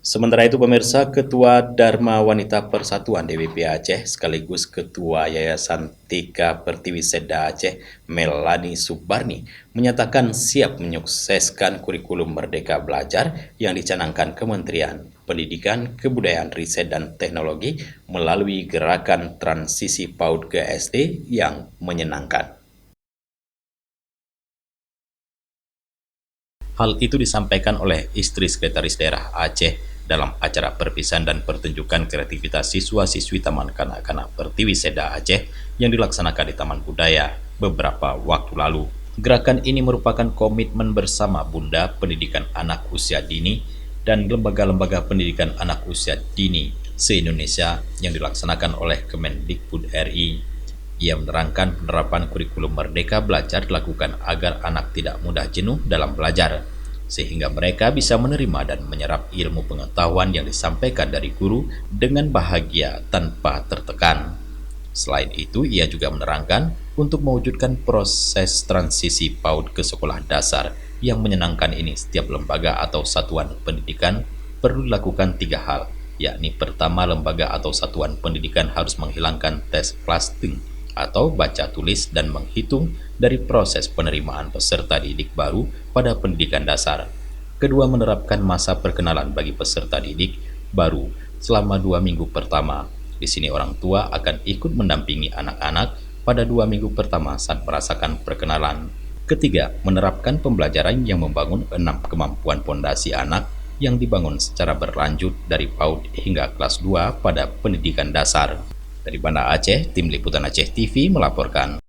Sementara itu pemirsa, Ketua Dharma Wanita Persatuan DWP Aceh sekaligus Ketua Yayasan Tika Pertiwi Seda Aceh Melani Subarni menyatakan siap menyukseskan kurikulum Merdeka Belajar yang dicanangkan Kementerian Pendidikan, Kebudayaan, Riset, dan Teknologi melalui gerakan transisi PAUD ke SD yang menyenangkan. Hal itu disampaikan oleh istri Sekretaris Daerah Aceh dalam acara perpisahan dan pertunjukan kreativitas siswa-siswi Taman Kanak-Kanak Pertiwi Seda Aceh yang dilaksanakan di Taman Budaya beberapa waktu lalu. Gerakan ini merupakan komitmen bersama Bunda Pendidikan Anak Usia Dini dan lembaga-lembaga pendidikan anak usia dini se-Indonesia yang dilaksanakan oleh Kemendikbud RI. Ia menerangkan penerapan kurikulum Merdeka Belajar dilakukan agar anak tidak mudah jenuh dalam belajar, sehingga mereka bisa menerima dan menyerap ilmu pengetahuan yang disampaikan dari guru dengan bahagia tanpa tertekan. Selain itu, ia juga menerangkan untuk mewujudkan proses transisi PAUD ke sekolah dasar yang menyenangkan ini, setiap lembaga atau satuan pendidikan perlu dilakukan 3 hal, yakni pertama, lembaga atau satuan pendidikan harus menghilangkan tes plastik atau baca tulis dan menghitung dari proses penerimaan peserta didik baru pada pendidikan dasar. Kedua, menerapkan masa perkenalan bagi peserta didik baru selama 2 minggu pertama. Di sini orang tua akan ikut mendampingi anak-anak pada 2 minggu pertama saat merasakan perkenalan. Ketiga, menerapkan pembelajaran yang membangun 6 kemampuan pondasi anak yang dibangun secara berlanjut dari PAUD hingga kelas 2 pada pendidikan dasar. Dari Banda Aceh, Tim Liputan Aceh TV melaporkan.